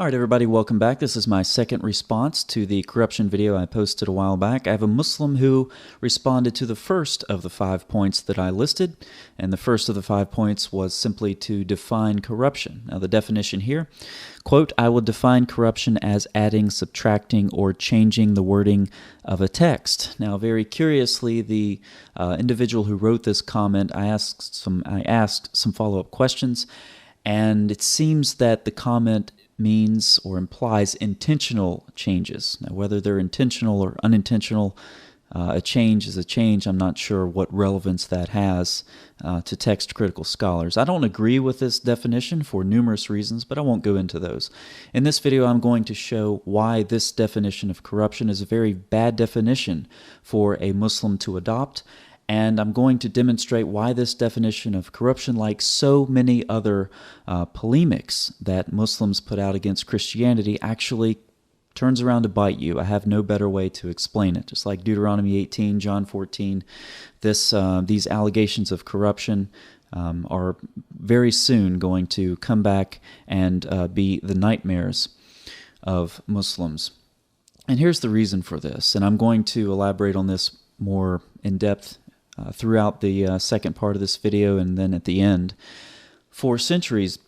Alright everybody, welcome back. This is my second response to the corruption video I posted a while back. I have a Muslim who responded to the first of the 5 points that I listed, and the first of the 5 points was simply to define corruption. Now the definition here, quote, I will define corruption as adding, subtracting, or changing the wording of a text. Now very curiously, the individual who wrote this comment, I asked some follow-up questions, and it seems that the comment means or implies intentional changes. Now, whether they're intentional or unintentional, a change is a change. I'm not sure what relevance that has to text-critical scholars. I don't agree with this definition for numerous reasons, but I won't go into those. In this video, I'm going to show why this definition of corruption is a very bad definition for a Muslim to adopt, and I'm going to demonstrate why this definition of corruption, like so many other polemics that Muslims put out against Christianity, actually turns around to bite you. I have no better way to explain it. Just like Deuteronomy 18, John 14, these allegations of corruption are very soon going to come back and be the nightmares of Muslims. And here's the reason for this, and I'm going to elaborate on this more in depth throughout the second part of this video and then at the end. For centuries,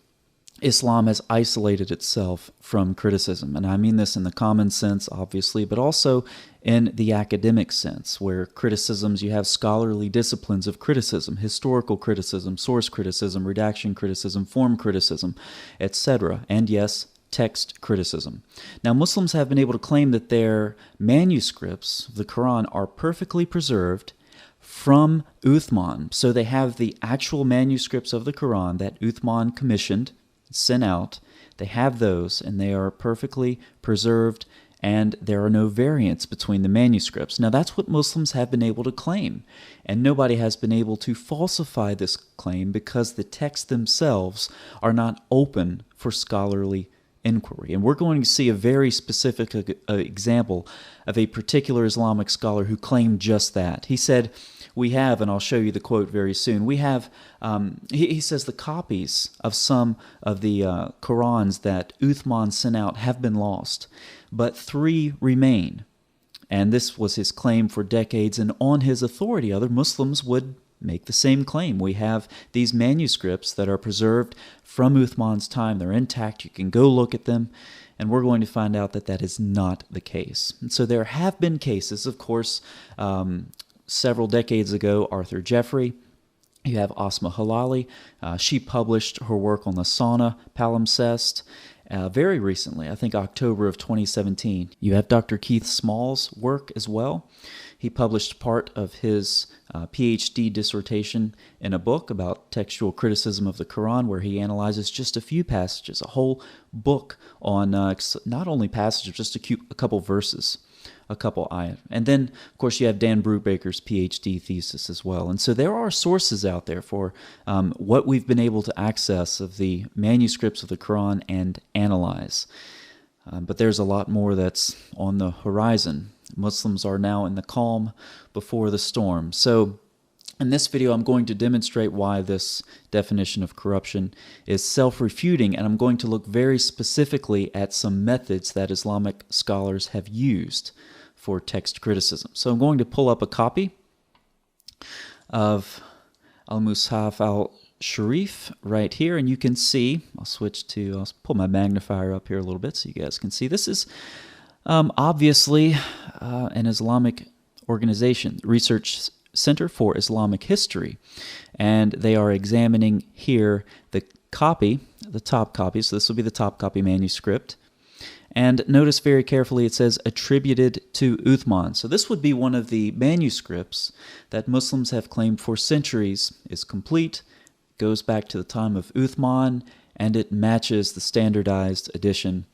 Islam has isolated itself from criticism, and I mean this in the common sense, obviously, but also in the academic sense, where criticisms, you have scholarly disciplines of criticism, historical criticism, source criticism, redaction criticism, form criticism, etc., and yes, text criticism. Now, Muslims have been able to claim that their manuscripts of the Quran are perfectly preserved from Uthman. So they have the actual manuscripts of the Quran that Uthman commissioned, sent out. They have those, and they are perfectly preserved, and there are no variants between the manuscripts. Now, that's what Muslims have been able to claim, and nobody has been able to falsify this claim because the texts themselves are not open for scholarly inquiry. And we're going to see a very specific example of a particular Islamic scholar who claimed just that. He said, we have, and I'll show you the quote very soon, we have, he says the copies of some of the Qurans that Uthman sent out have been lost, but 3 remain. And this was his claim for decades, and on his authority, other Muslims would make the same claim. We have these manuscripts that are preserved from Uthman's time. They're intact. You can go look at them, and we're going to find out that that is not the case. And so there have been cases, of course, several decades ago, Arthur Jeffrey, you have Asma Halali. She published her work on the Sauna palimpsest very recently, I think October of 2017. You have Dr. Keith Small's work as well. He published part of his PhD dissertation in a book about textual criticism of the Quran, where he analyzes just a few passages, a whole book on not only passages, just a couple verses, a couple ayat. And then, of course, you have Dan Brubaker's PhD thesis as well. And so there are sources out there for what we've been able to access of the manuscripts of the Quran and analyze. But there's a lot more that's on the horizon. Muslims are now in the calm before the storm. So in this video, I'm going to demonstrate why this definition of corruption is self-refuting, and I'm going to look very specifically at some methods that Islamic scholars have used for text criticism. So I'm going to pull up a copy of Al-Mushaf al-Sharif right here, and you can see, I'll pull my magnifier up here a little bit so you guys can see. This is obviously an Islamic organization, Research Center for Islamic History, and they are examining here the copy, the Topkapi. So this will be the Topkapi manuscript. And notice very carefully it says attributed to Uthman. So this would be one of the manuscripts that Muslims have claimed for centuries is complete, goes back to the time of Uthman, and it matches the standardized edition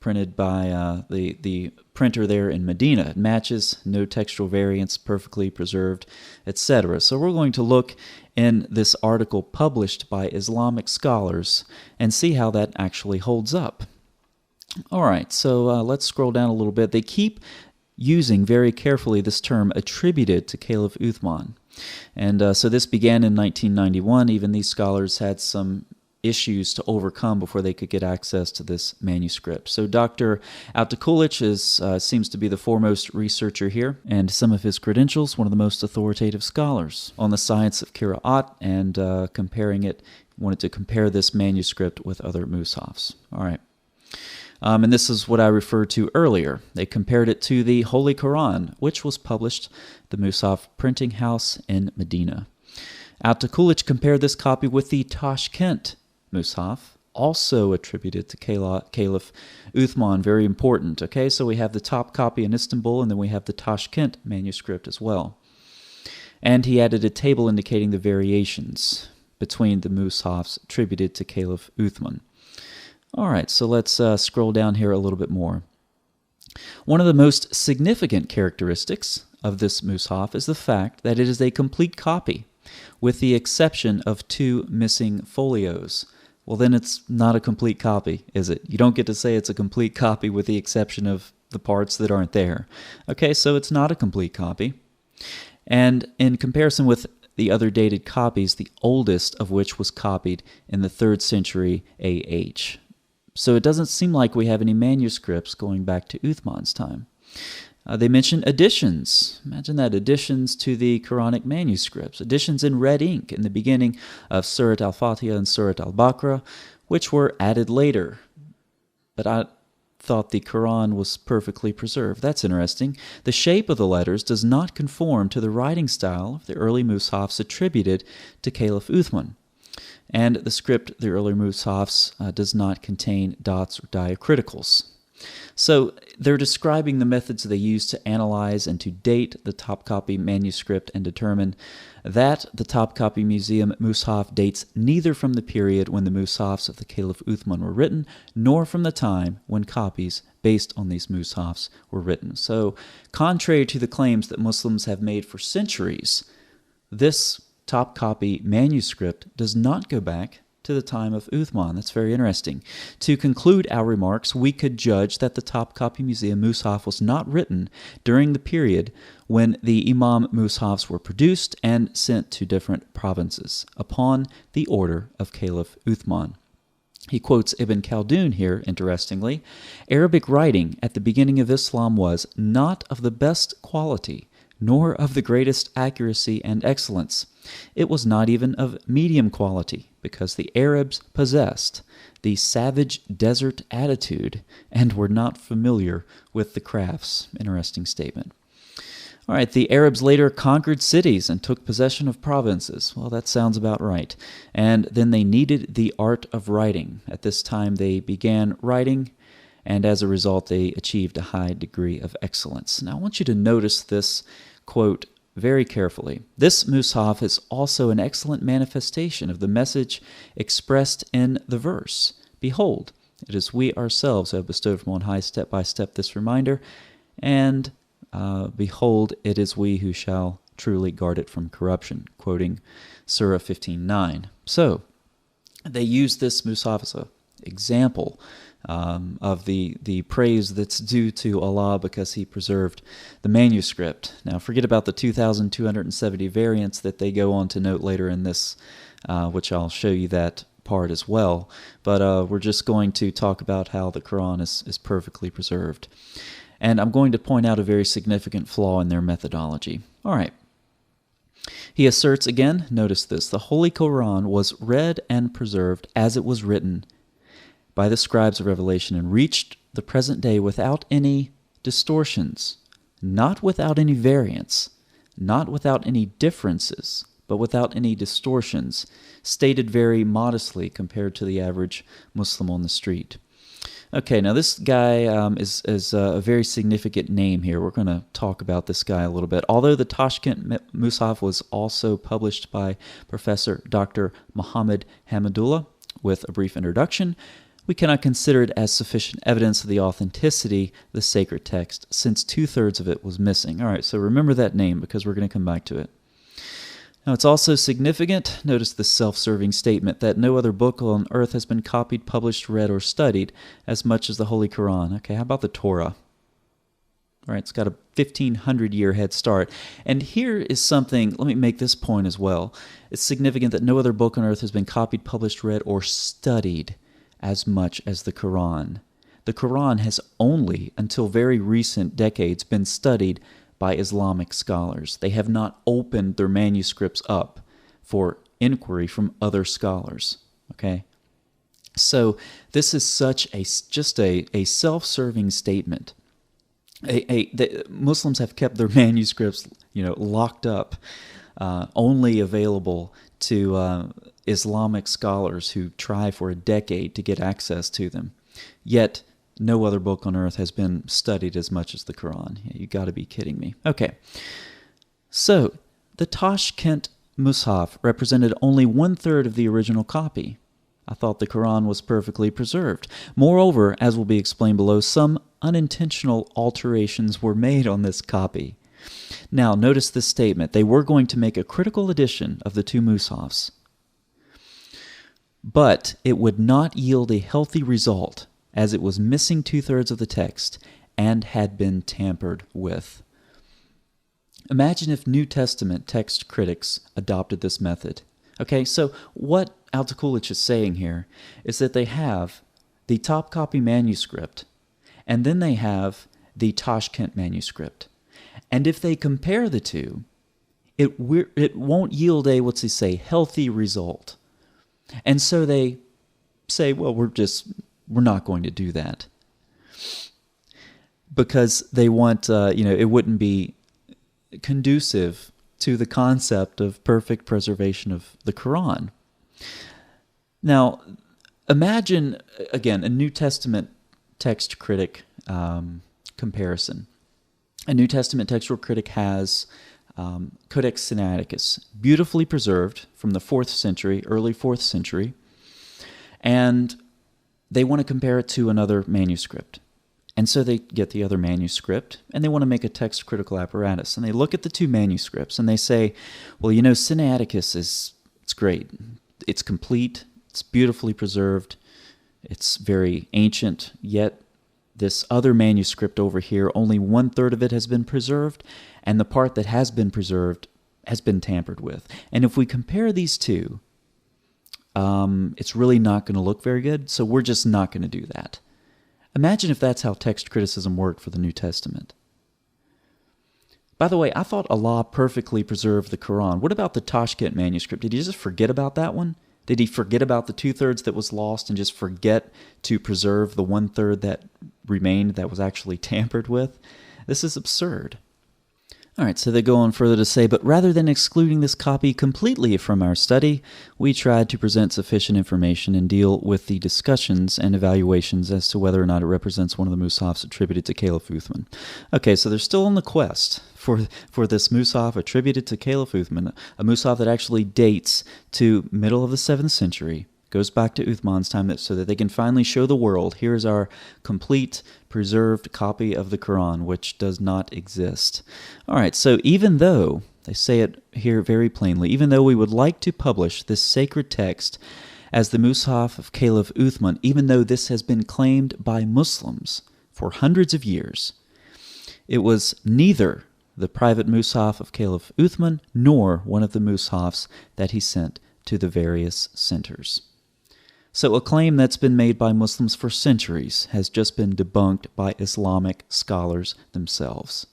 printed by the printer there in Medina. It matches, no textual variants, perfectly preserved, etc. So we're going to look in this article published by Islamic scholars and see how that actually holds up. All right, so let's scroll down a little bit. They keep using very carefully this term attributed to Caliph Uthman. And so this began in 1991. Even these scholars had some issues to overcome before they could get access to this manuscript. So Dr. Altakulich seems to be the foremost researcher here, and some of his credentials, one of the most authoritative scholars on the science of Qira'at, and wanted to compare this manuscript with other mushafs. All right. And this is what I referred to earlier. They compared it to the Holy Quran, which was published at the Mushaf printing house in Medina. Altakulich compared this copy with the Tashkent Mushaf, also attributed to Caliph Uthman. Very important. Okay, so we have the Topkapi in Istanbul, and then we have the Tashkent manuscript as well. And he added a table indicating the variations between the mushafs attributed to Caliph Uthman. All right, so let's scroll down here a little bit more. One of the most significant characteristics of this mushaf is the fact that it is a complete copy, with the exception of 2 missing folios. Well, then it's not a complete copy, is it? You don't get to say it's a complete copy with the exception of the parts that aren't there. Okay, so it's not a complete copy. And in comparison with the other dated copies, the oldest of which was copied in the 3rd century AH. So it doesn't seem like we have any manuscripts going back to Uthman's time. They mention additions. Imagine that, additions to the Quranic manuscripts. Additions in red ink in the beginning of Surat al-Fatiha and Surat al-Baqarah, which were added later. But I thought the Quran was perfectly preserved. That's interesting. The shape of the letters does not conform to the writing style of the early mushafs attributed to Caliph Uthman. And the script, the early mushafs, does not contain dots or diacriticals. So they're describing the methods they used to analyze and to date the Topkapi manuscript and determine that the Topkapi Museum mushaf dates neither from the period when the mushafs of the Caliph Uthman were written, nor from the time when copies based on these mushafs were written. So contrary to the claims that Muslims have made for centuries, this Topkapi manuscript does not go back to the time of Uthman. That's very interesting. To conclude our remarks, we could judge that the Topkapi Museum mushaf was not written during the period when the Imam mushafs were produced and sent to different provinces upon the order of Caliph Uthman. He quotes Ibn Khaldun here, interestingly. Arabic writing at the beginning of Islam was not of the best quality, nor of the greatest accuracy and excellence. It was not even of medium quality, because the Arabs possessed the savage desert attitude and were not familiar with the crafts. Interesting statement. All right, the Arabs later conquered cities and took possession of provinces. Well, that sounds about right. And then they needed the art of writing. At this time, they began writing, and as a result, they achieved a high degree of excellence. Now, I want you to notice this quote very carefully. This mushaf is also an excellent manifestation of the message expressed in the verse. Behold, it is we ourselves who have bestowed from on high step by step this reminder, and behold, it is we who shall truly guard it from corruption, quoting Surah 15:9. So, they use this mushaf as an example of the praise that's due to Allah because He preserved the manuscript. Now, forget about the 2,270 variants that they go on to note later in this, which I'll show you that part as well. But we're just going to talk about how the Quran is perfectly preserved. And I'm going to point out a very significant flaw in their methodology. All right. He asserts again, notice this, the Holy Quran was read and preserved as it was written by the scribes of Revelation and reached the present day without any distortions, not without any variants, not without any differences, but without any distortions, stated very modestly compared to the average Muslim on the street. Okay, now this guy is a very significant name here. We're going to talk about this guy a little bit. Although the Tashkent Mushaf was also published by Professor Dr. Muhammad Hamidullah with a brief introduction, we cannot consider it as sufficient evidence of the authenticity of the sacred text, since 2/3 of it was missing. All right, so remember that name because we're going to come back to it. Now, it's also significant, notice the self-serving statement, that no other book on earth has been copied, published, read, or studied as much as the Holy Quran. Okay, how about the Torah? Right, it's got a 1,500-year head start. And here is something, let me make this point as well. It's significant that no other book on earth has been copied, published, read, or studied as much as the Quran. The Quran has only, until very recent decades, been studied by Islamic scholars. They have not opened their manuscripts up for inquiry from other scholars. Okay? So this is such just a self-serving statement. The Muslims have kept their manuscripts, locked up, only available to Islamic scholars who try for a decade to get access to them. Yet no other book on earth has been studied as much as the Quran. You got to be kidding me. Okay, so the Tashkent Mus'haf represented only 1/3 of the original copy. I thought the Quran was perfectly preserved. Moreover, as will be explained below, some unintentional alterations were made on this copy. Now, notice this statement. They were going to make a critical edition of the two Mushafs, but it would not yield a healthy result, as it was missing 2/3 of the text and had been tampered with. Imagine if New Testament text critics adopted this method. Okay, so what Altakulich is saying here is that they have the Topkapi manuscript, and then they have the Tashkent manuscript. And if they compare the two, it won't yield a, healthy result. And so they say, well, we're not going to do that. Because they want, it wouldn't be conducive to the concept of perfect preservation of the Quran. Now, imagine, again, a New Testament text critic comparison. A New Testament textual critic has Codex Sinaiticus, beautifully preserved from the 4th century, early 4th century, and they want to compare it to another manuscript. And so they get the other manuscript, and they want to make a text critical apparatus. And they look at the two manuscripts, and they say, well, Sinaiticus it's great. It's complete. It's beautifully preserved. It's very ancient, yet this other manuscript over here, only 1/3 of it has been preserved, and the part that has been preserved has been tampered with. And if we compare these two, it's really not going to look very good, so we're just not going to do that. Imagine if that's how text criticism worked for the New Testament. By the way, I thought Allah perfectly preserved the Quran. What about the Tashkent manuscript? Did he just forget about that one? Did he forget about the 2/3 that was lost and just forget to preserve the 1/3 that remained that was actually tampered with? This is absurd. All right, so they go on further to say, but rather than excluding this copy completely from our study, we tried to present sufficient information and deal with the discussions and evaluations as to whether or not it represents one of the Mushafs attributed to Caliph Uthman. Okay, so they're still on the quest for this Mushaf attributed to Caliph Uthman, a Mushaf that actually dates to middle of the 7th century, goes back to Uthman's time, so that they can finally show the world, here's our complete preserved copy of the Quran, which does not exist. All right, so even though, they say it here very plainly, even though we would like to publish this sacred text as the Mushaf of Caliph Uthman, even though this has been claimed by Muslims for hundreds of years, it was neither the private Mushaf of Caliph Uthman nor one of the Mushafs that he sent to the various centers. So a claim that's been made by Muslims for centuries has just been debunked by Islamic scholars themselves.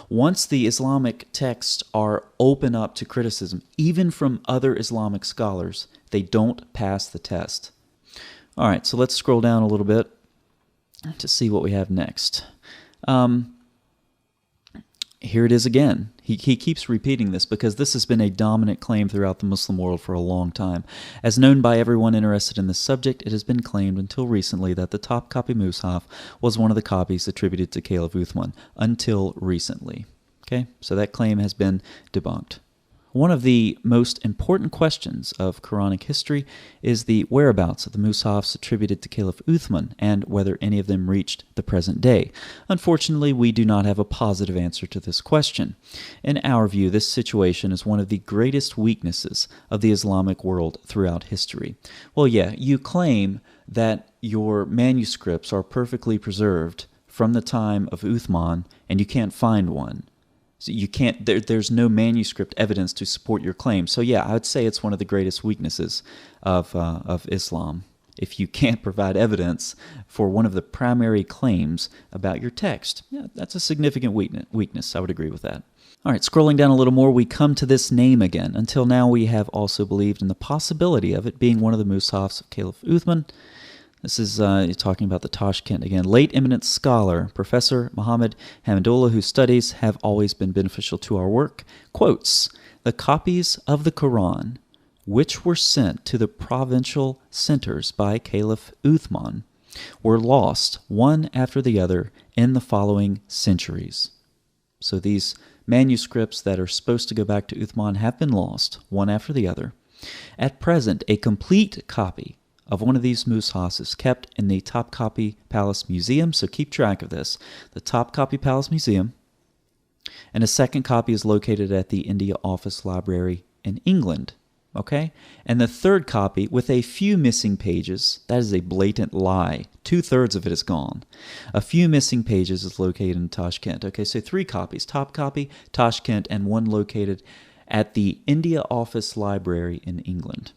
Once the Islamic texts are open up to criticism, even from other Islamic scholars, they don't pass the test. All right, so let's scroll down a little bit to see what we have next. Here it is again. He keeps repeating this because this has been a dominant claim throughout the Muslim world for a long time. As known by everyone interested in this subject, it has been claimed until recently that the Topkapi Mushaf was one of the copies attributed to Caliph Uthman, until recently. Okay, so that claim has been debunked. One of the most important questions of Quranic history is the whereabouts of the Mushafs attributed to Caliph Uthman and whether any of them reached the present day. Unfortunately, we do not have a positive answer to this question. In our view, this situation is one of the greatest weaknesses of the Islamic world throughout history. Well, yeah, you claim that your manuscripts are perfectly preserved from the time of Uthman, and you can't find one. So you can't. There's no manuscript evidence to support your claim. So yeah, I would say it's one of the greatest weaknesses of Islam. If you can't provide evidence for one of the primary claims about your text, yeah, that's a significant weakness. I would agree with that. All right, scrolling down a little more, we come to this name again. Until now, we have also believed in the possibility of it being one of the Mushafs of Caliph Uthman. This is talking about the Tashkent again. Late eminent scholar, Professor Muhammad Hamidullah, whose studies have always been beneficial to our work, quotes, "The copies of the Quran, which were sent to the provincial centers by Caliph Uthman, were lost one after the other in the following centuries." So these manuscripts that are supposed to go back to Uthman have been lost, one after the other. At present, a complete copy of one of these mushafs is kept in the Topkapi Palace Museum, so keep track of this. The Topkapi Palace Museum, and a second copy is located at the India Office Library in England. Okay? And the third copy, with a few missing pages, that is a blatant lie. 2/3 of it is gone. A few missing pages is located in Tashkent. Okay, so 3 copies, Topkapi, Tashkent, and one located at the India Office Library in England.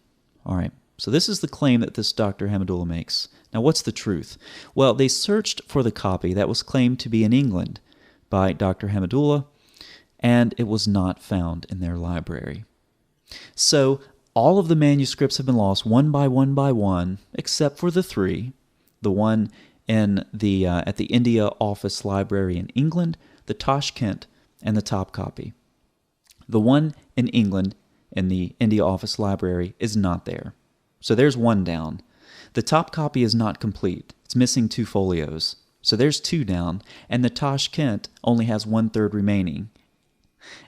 All right, so this is the claim that this Dr. Hamidullah makes. Now, what's the truth? Well, they searched for the copy that was claimed to be in England by Dr. Hamidullah, and it was not found in their library. So all of the manuscripts have been lost one by one, except for the 3. The one in the at the India Office Library in England, the Tashkent, and the Topkapi. The one in England in the India Office Library is not there. So there's one down. The Topkapi is not complete. It's missing 2 folios. So there's 2 down, and the Tashkent only has 1/3 remaining.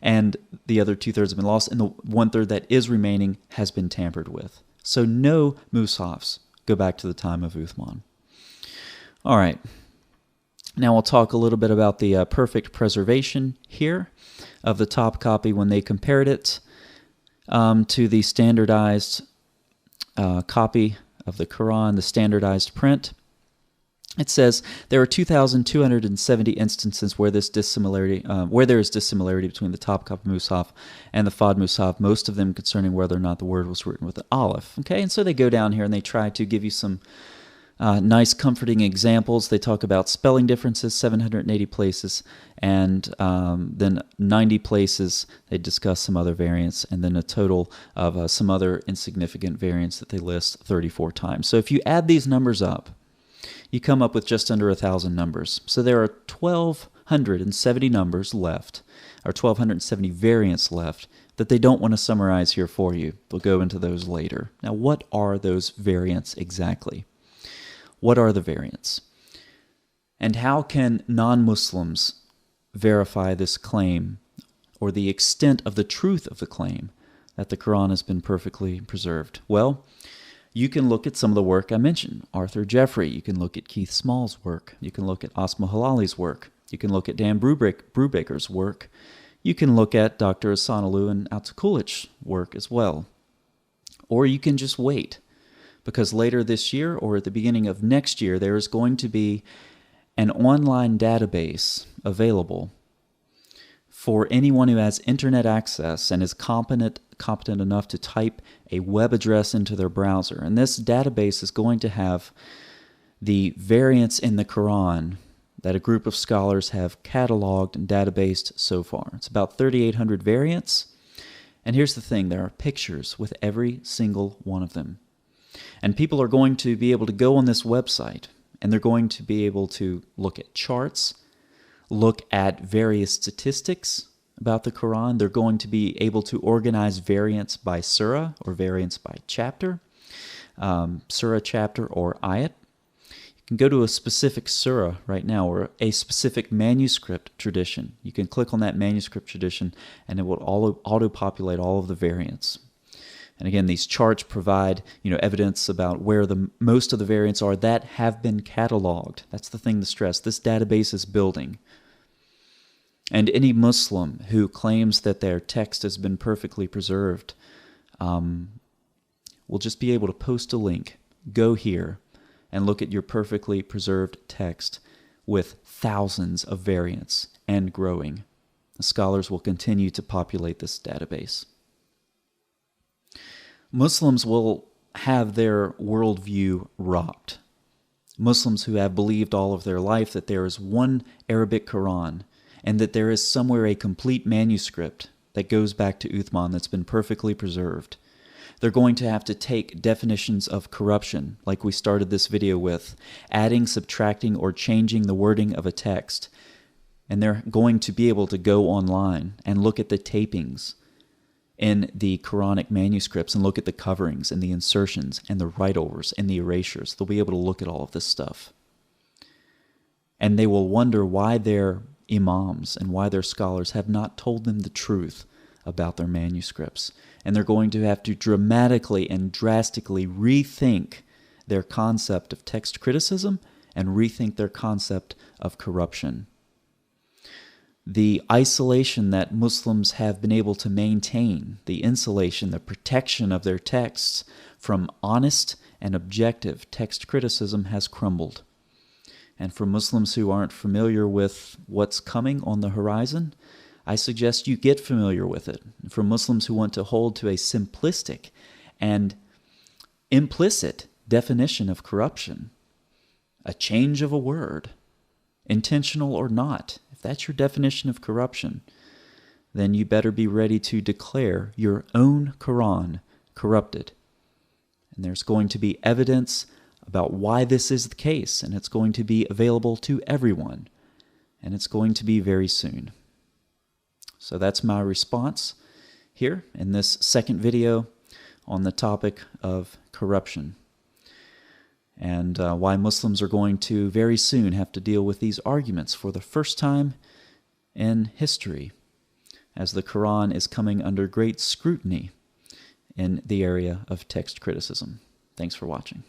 And the other 2/3 have been lost, and the 1/3 that is remaining has been tampered with. So no mushafs go back to the time of Uthman. All right. Now we'll talk a little bit about the perfect preservation here of the Topkapi when they compared it to the standardized copy of the Quran, the standardized print. It says there are 2,270 instances where there is dissimilarity between the Topkapi Mushaf and the Fard Mushaf, most of them concerning whether or not the word was written with an aleph. Okay, and so they go down here and they try to give you some nice, comforting examples. They talk about spelling differences, 780 places, and then 90 places. They discuss some other variants, and then a total of some other insignificant variants that they list 34 times. So if you add these numbers up, you come up with just under 1,000 numbers. So there are 1,270 numbers left, or 1,270 variants left, that they don't want to summarize here for you. We'll go into those later. Now, what are those variants exactly? What are the variants? And how can non-Muslims verify this claim, or the extent of the truth of the claim, that the Quran has been perfectly preserved? Well, you can look at some of the work I mentioned. Arthur Jeffrey. You can look at Keith Small's work. You can look at Asma Halali's work. You can look at Dan Brubaker's work. You can look at Dr. Asanalu and Atakulich's work as well. Or you can just wait, because later this year or at the beginning of next year, there is going to be an online database available for anyone who has internet access and is competent enough to type a web address into their browser. And this database is going to have the variants in the Quran that a group of scholars have cataloged and databased so far. It's about 3,800 variants. And here's the thing, there are pictures with every single one of them. And people are going to be able to go on this website, and they're going to be able to look at charts, look at various statistics about the Quran. They're going to be able to organize variants by surah or variants by chapter, surah, chapter, or ayat. You can go to a specific surah right now or a specific manuscript tradition. You can click on that manuscript tradition and it will auto-populate all of the variants. And again, these charts provide, evidence about where most of the variants are that have been cataloged. That's the thing to stress. This database is building. And any Muslim who claims that their text has been perfectly preserved will just be able to post a link, go here, and look at your perfectly preserved text with thousands of variants and growing. The scholars will continue to populate this database. Muslims will have their worldview rocked. Muslims who have believed all of their life that there is one Arabic Quran and that there is somewhere a complete manuscript that goes back to Uthman that's been perfectly preserved. They're going to have to take definitions of corruption, like we started this video with, adding, subtracting, or changing the wording of a text. And they're going to be able to go online and look at the tapings in the Quranic manuscripts and look at the coverings and the insertions and the right-overs and the erasures. They'll be able to look at all of this stuff. And they will wonder why their imams and why their scholars have not told them the truth about their manuscripts. And they're going to have to dramatically and drastically rethink their concept of text criticism and rethink their concept of corruption. The isolation that Muslims have been able to maintain, the insulation, the protection of their texts from honest and objective text criticism has crumbled. And for Muslims who aren't familiar with what's coming on the horizon, I suggest you get familiar with it. For Muslims who want to hold to a simplistic and implicit definition of corruption, a change of a word, intentional or not, if that's your definition of corruption, then you better be ready to declare your own Quran corrupted. And there's going to be evidence about why this is the case, and it's going to be available to everyone, and it's going to be very soon. So that's my response here in this second video on the topic of corruption, and why Muslims are going to very soon have to deal with these arguments for the first time in history, as the Quran is coming under great scrutiny in the area of text criticism. Thanks for watching.